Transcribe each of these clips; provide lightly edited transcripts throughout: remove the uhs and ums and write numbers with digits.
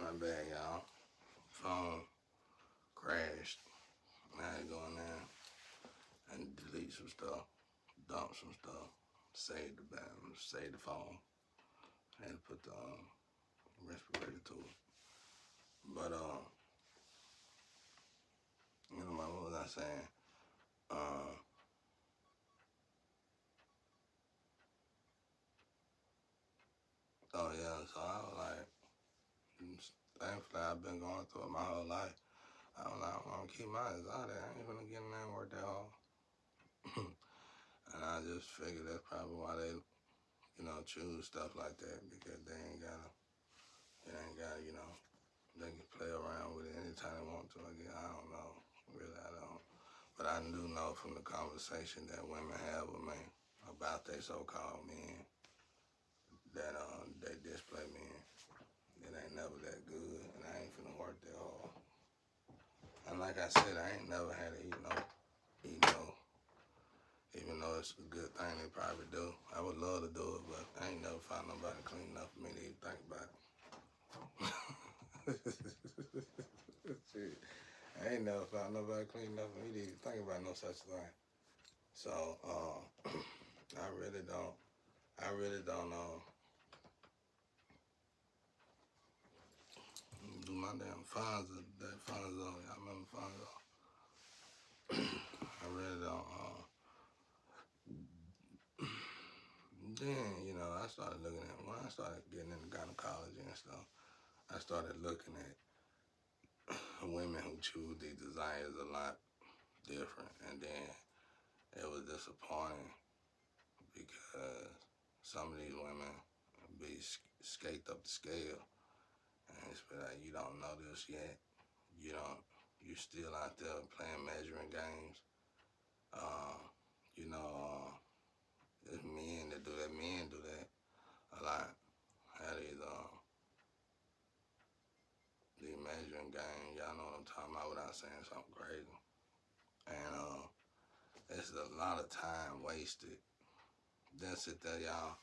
My bad, y'all. Phone crashed. I had to go in there and delete some stuff, dump some stuff, save the battery, save the phone. I had to put the respirator to it. But what was I saying? Uh, oh yeah. So I was like, thankfully I've been going through it my whole life. I was like, I'm gonna keep my exotic. I ain't gonna get in there and work that hard. And I just figured that's probably why they, choose stuff like that because they ain't gotta, they can play around with it anytime they want to. Again, I don't know. Really, I don't. But I do know from the conversation that women have with me about their so-called men that they display men. It ain't never that good, and I ain't finna work that hard. And like I said, I ain't never had to eat no, even though it's a good thing they probably do. I would love to do it, but I ain't never found nobody clean enough for me to even think about it. Shit. I ain't never found nobody clean enough for me to even think about no such thing. So, I really don't. I really don't do my damn Fonzo. That Fonzo. I remember Fonzo. I really don't. Then I started looking at when I started getting into gynecology and stuff. I started looking at women who choose these desires a lot different, and then it was disappointing because some of these women be skate up the scale, and it's be like you don't know this yet. You don't. You still out there playing measuring games. Uh, you know, there's men that do that. Men do that a lot. How these measuring games. Y'all know what I'm talking about without saying something crazy. And it's a lot of time wasted. Then sit there, y'all.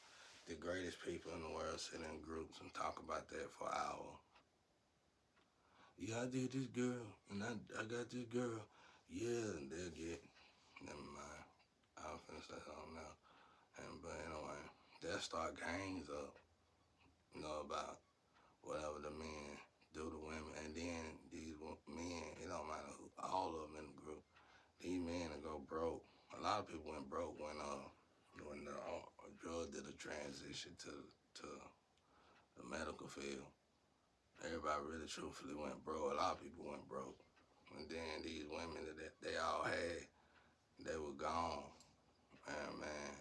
The greatest people in the world sit in groups and talk about that for hours. Yeah, I did this girl, and I got this girl. Yeah, and they'll get. Never mind. I was finna say something else. But anyway, they'll start gangs up, about whatever the men do to women. And then these men, it don't matter who, all of them in the group, these men will go broke. A lot of people went broke when the drug did a transition to the medical field. Everybody really truthfully went broke. A lot of people went broke. And then these women that they all had, they were gone. And man,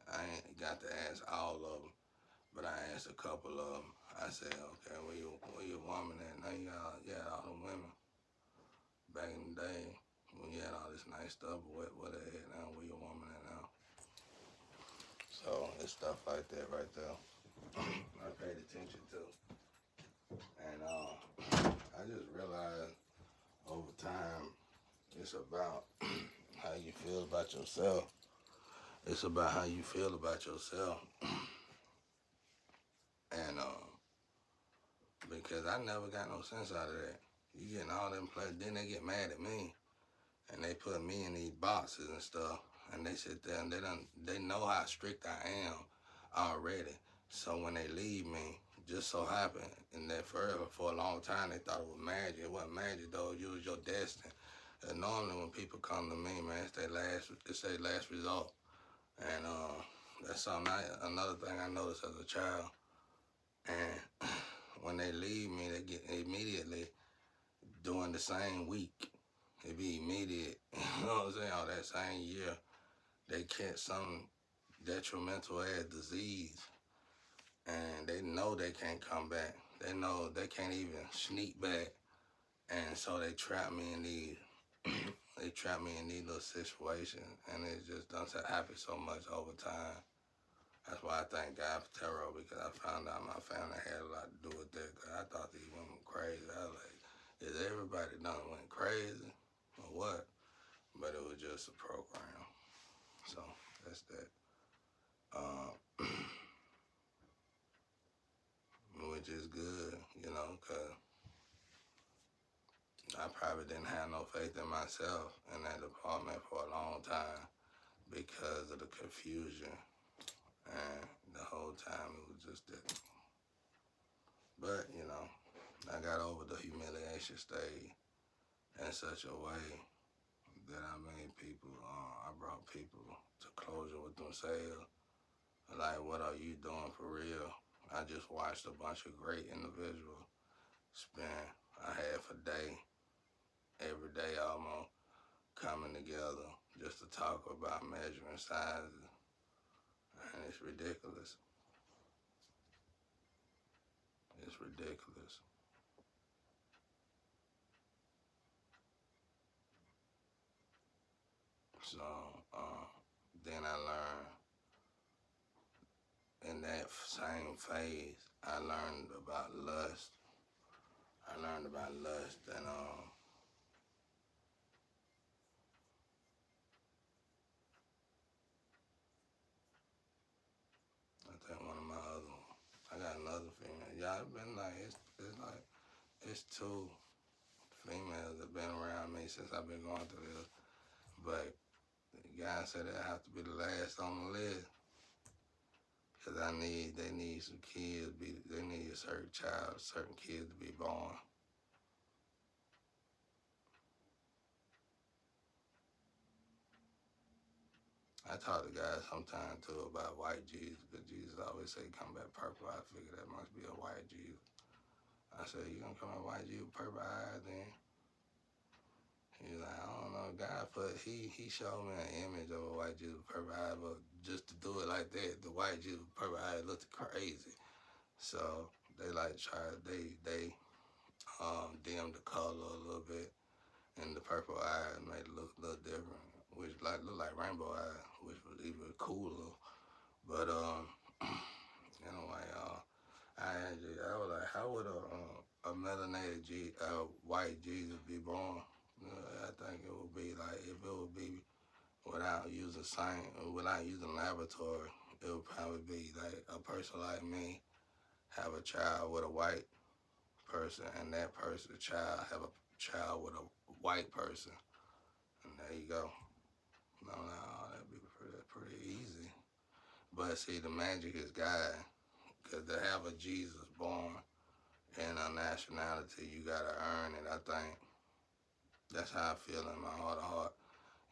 I ain't got to ask all of them, but I asked a couple of them. I said, okay, where your woman at? Now you had all them women back in the day when you had all this nice stuff. What they at now? Where your woman at now? So it's stuff like that right there. I paid attention to, and I just realized over time it's about how you feel about yourself. It's about how you feel about yourself, and because I never got no sense out of that. You getting all them players, then they get mad at me, and they put me in these boxes and stuff, and they sit there and they know how strict I am already. So when they leave me, just so happened, and that forever for a long time they thought it was magic. It wasn't magic though. You was your destiny. And normally when people come to me, man, it's their last result. And that's another thing I noticed as a child. And when they leave me, they get immediately during the same week. It be immediate. You know what I'm saying? Or that same year, they catch some detrimental ass disease, and they know they can't come back. They know they can't even sneak back, and so they trap me in these. They trap me in these little situations, and it just doesn't happen so much over time. That's why I thank God for tarot because I found out my family had a lot to do with that. Cause I thought these women were crazy. I was like, is everybody done went crazy or what? But it was just a program. So that's that. Uh, which is good, cause I probably didn't have no faith in myself in that department for a long time because of the confusion. And the whole time it was just that. But, I got over the humiliation stage in such a way that I made people, I brought people to closure with themselves. Like, what are you doing for real? I just watched a bunch of great individuals spend a half a day, every day almost, coming together just to talk about measuring sizes. And it's ridiculous. It's ridiculous. So, uh, then I learned in that same phase, I learned about lust. I learned about lust, and I think one of my other, I got another female. Yeah, it's been like it's two females that been around me since I've been going through this. But the guy said it have to be the last on the list. Cause they need some kids. They need a certain kids to be born. I talk to guys sometimes too about white Jesus, because Jesus always say come back purple. I figure that must be a white Jesus. I said, you gonna come out white Jesus with purple eyes then? He's like, I don't know. God put he showed me an image of a white Jesus with purple eyes, but just to do it like that, the white Jesus with purple eyes looked crazy. So they like try they dim the color a little bit, and the purple eyes made it look a little different, which like look like rainbow eyes, which was even cooler. But anyway, I was like, how would a melanated white Jesus be born? I think it would be like if it would be without using science, without using laboratory, it would probably be like a person like me have a child with a white person, and that person, child, have a child with a white person, and there you go. No, that'd be pretty easy. But see, the magic is God, because to have a Jesus born in a nationality, you gotta earn it. I think that's how I feel in my heart of heart.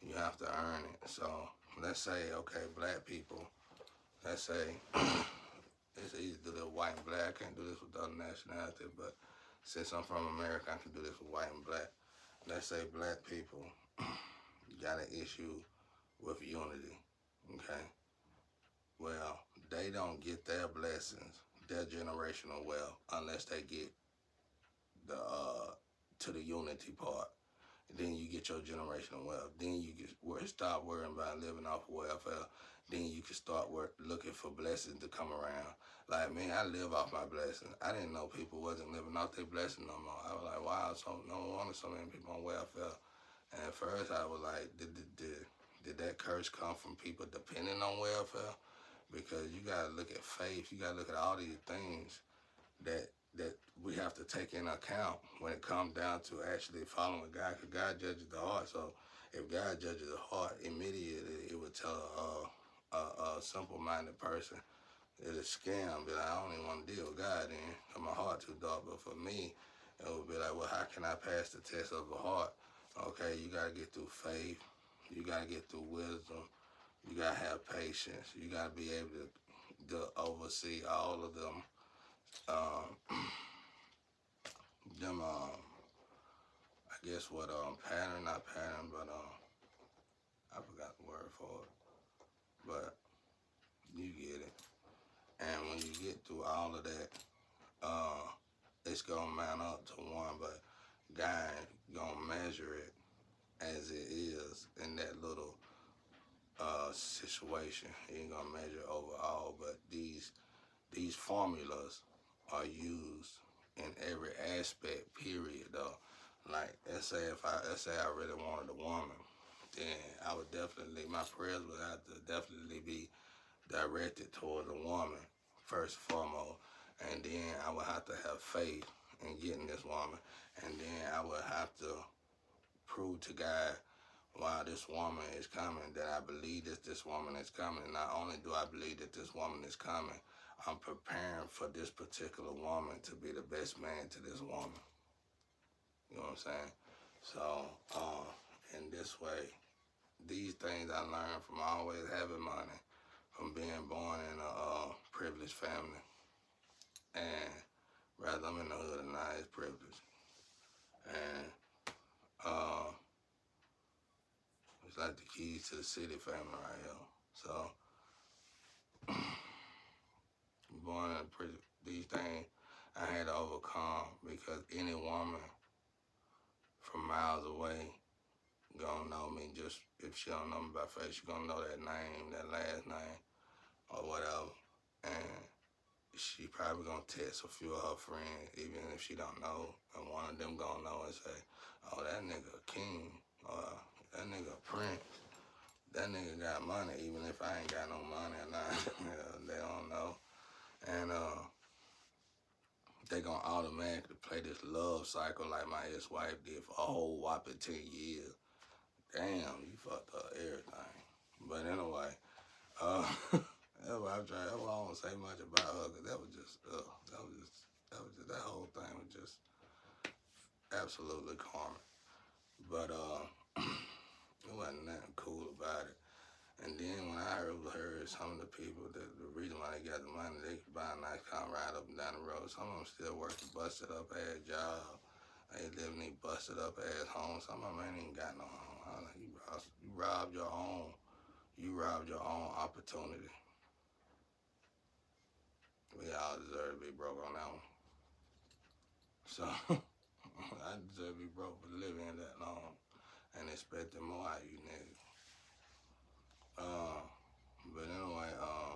You have to earn it. So let's say, okay, black people. Let's say it's easy to do this with white and black. I can't do this with other nationalities, but since I'm from America, I can do this with white and black. Let's say black people got an issue with unity. Okay, well, they don't get their blessings, their generational wealth, unless they get the to the unity part. Then you get your generational wealth. Then you can stop worrying about living off of welfare. Then you can start looking for blessings to come around. Like me, I live off my blessings. I didn't know people wasn't living off their blessings no more. I was like, wow, so no wonder so many people on welfare. And at first I was like, did that curse come from people depending on welfare? Because you gotta look at faith. You gotta look at all these things that that we have to take in account when it comes down to actually following God, because God judges the heart. So if God judges the heart, immediately it would tell a simple-minded person it's a scam. Be like, I don't even want to deal with God then, because my heart too dark. But for me, it would be like, well, how can I pass the test of the heart? Okay, you gotta get through faith. You gotta get through wisdom. You gotta have patience. You gotta be able to oversee all of them. Um, them I guess what pattern, not pattern, but I forgot the word for it, but you get it. And when you get through all of that, uh it's gonna mount up to one, but God gonna measure it as it is in that little situation. He ain't gonna measure overall, but these formulas are used in every aspect. Period, though. Like let's say I really wanted a woman, then I would definitely my prayers would have to definitely be directed towards a woman first and foremost, and then I would have to have faith in getting this woman. And then I would have to prove to God while this woman is coming that I believe that this woman is coming. Not only do I believe that this woman is coming, I'm preparing for this particular woman to be the best man to this woman. You know what I'm saying? So, in this way, these things I learned from always having money, from being born in a privileged family, and rather I'm in the hood and I is privileged, and uh, it's like the keys to the city family right here. So, born in a prison, these things I had to overcome because any woman from miles away gonna know me. Just if she don't know me by face, she gonna know that name, that last name, or whatever. And she probably gonna text a few of her friends, even if she don't know, and one of them gonna know and say, "Oh, that nigga a king," or "That nigga a prince." That nigga got money, even if I ain't got no money or not. They don't know, and they gonna automatically play this love cycle like my ex-wife did for a whole whopping 10 years. Damn, you fucked up everything. But anyway, that's why I'm trying. That's why I don't say much about her, cause that was just, that whole thing was just absolutely karmic. But it wasn't nothing cool about it. And then when I heard some of the people that the reason why they got the money, they could buy a nice car ride up and down the road. Some of them still working busted up ass job. They live in these busted up ass homes. Some of them ain't even got no home. I was like, you robbed your own. You robbed your own opportunity. We all deserve to be broke on that one. So I deserve to be broke for living that long and expecting more out of you niggas. But anyway, I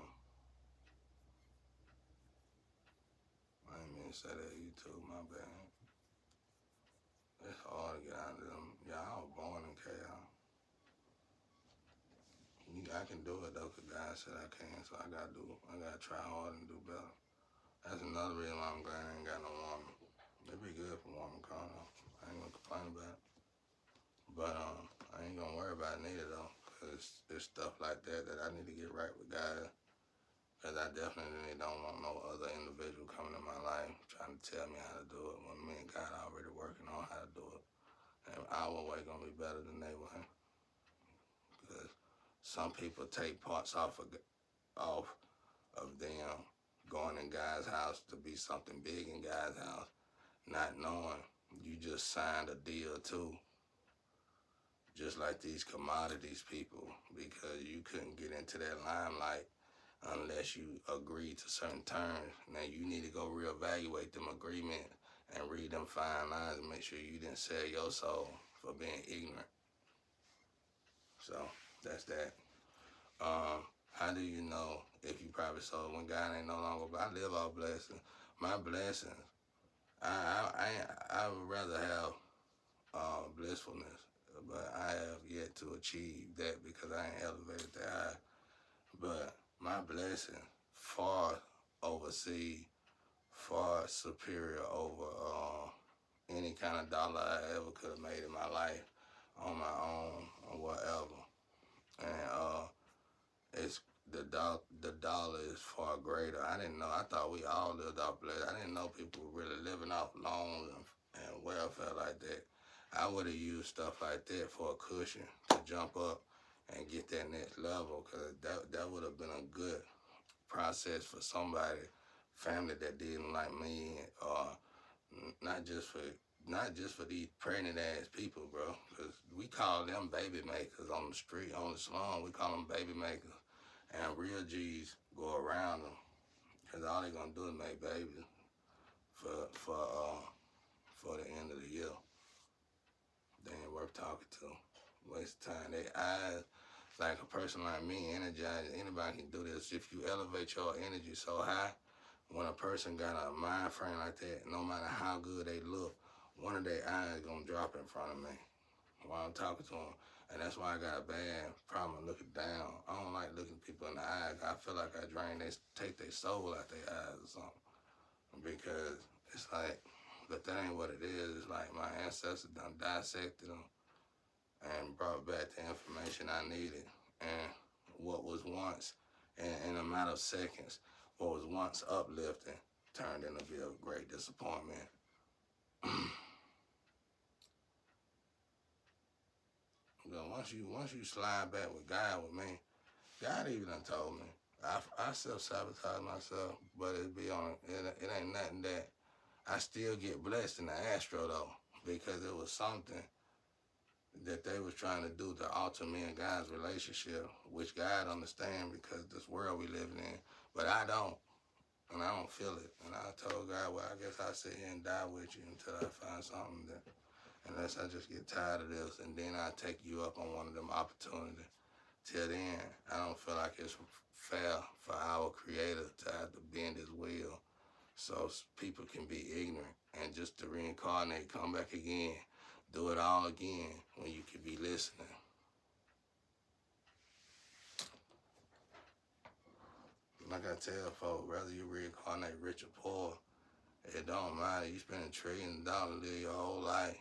didn't mean to say that YouTube, my bad. It's hard to get out of them. Yeah, I was born in chaos. I can do it though, cause God said I can, so I gotta try hard and do better. That's another reason why I'm glad I ain't got no woman. It'd be good for woman calling though. I ain't gonna complain about it. But I ain't gonna worry about it neither though, cause there's stuff like that that I need to get right with God. Cause I definitely don't want no other individual coming in my life trying to tell me how to do it when me and God already working on how to do it. And our way gonna be better than they way. Because some people take parts off of them going in God's house to be something big in God's house, not knowing you just signed a deal too. Just like these commodities people, because you couldn't get into that limelight unless you agree to certain terms. Now you need to go reevaluate them agreements and read them fine lines and make sure you didn't sell your soul for being ignorant. So that's that. How do you know if you probably sold when God ain't no longer? I live off blessings. My blessings. I would rather have blissfulness, but I have yet to achieve that because I ain't elevated that high. But my blessing far oversee, far superior over any kind of dollar I ever could have made in my life on my own or whatever. And it's the dollar is far greater. I didn't know. I thought we all lived off blessing. I didn't know people were really living off loans and welfare like that. I would have used stuff like that for a cushion to jump up and get that next level, because that would have been a good process for somebody, family that didn't like me, or not just for these pregnant ass people, bro. Because we call them baby makers on the street, on the slum. We call them baby makers, and real G's go around them because all they gonna do is make babies for the end of the year. They ain't worth talking to. Waste of time. They eyes, like a person like me, energized. Anybody can do this. If you elevate your energy so high, when a person got a mind frame like that, no matter how good they look, one of their eyes gonna drop in front of me while I'm talking to them. And that's why I got a bad problem looking down. I don't like looking people in the eyes. I feel like I take their soul out their eyes or something. Because it's like, But that ain't what it is. It's like my ancestors done dissected them and brought back the information I needed. And what was once, in a matter of seconds, what was once uplifting turned into be a great disappointment. Once you slide back with God with me, God even done told me. I self-sabotage myself, but it ain't nothing that I still get blessed in the astro though, because it was something that they was trying to do to alter me and God's relationship, which God understand because this world we living in, but I don't, and I don't feel it. And I told God, well, I guess I'll sit here and die with you until I find something that, unless I just get tired of this, and then I'll take you up on one of them opportunities. Till then, I don't feel like it's fair for our Creator to have to bend His will so people can be ignorant and just to reincarnate, come back again, do it all again when you could be listening. Like I tell folks, whether you reincarnate rich or poor, it don't matter. You spend $1 trillion, live your whole life,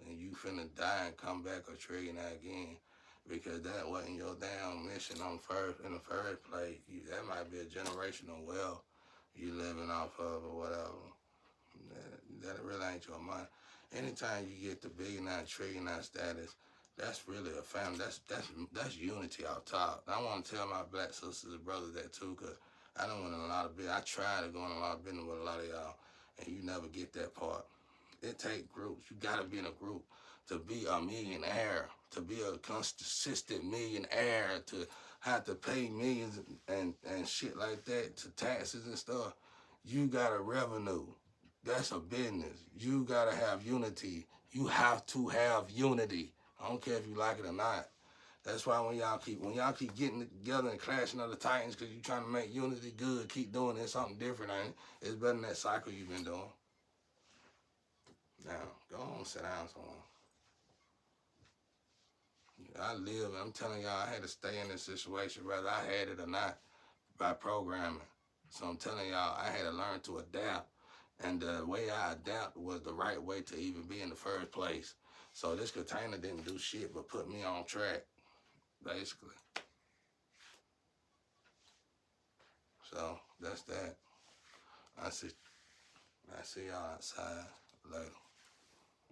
and you finna die and come back a trillionaire again. Because that wasn't your damn mission in the first place. That might be a generational wealth you living off of or whatever. That really ain't your money. Anytime you get the billionaire, trillionaire status, that's really a family. That's unity out top. And I want to tell my black sisters and brothers that too, cause I don't want a lot of business. I try to go in a lot of business with a lot of y'all, and you never get that part. It take groups. You gotta be in a group to be a millionaire, to be a consistent millionaire, to have to pay millions and shit like that to taxes and stuff. You got a revenue. That's a business. You gotta have unity. You have to have unity. I don't care if you like it or not. That's why when y'all keep getting together and clashing other titans because you trying to make unity good, keep doing it, something different, ain't it? It's better than that cycle you've been doing. Now, go on, sit down somewhere. I'm telling y'all, I had to stay in this situation whether I had it or not by programming. So I'm telling y'all, I had to learn to adapt. And the way I adapt was the right way to even be in the first place. So this container didn't do shit but put me on track, basically. So that's that. I see y'all outside later.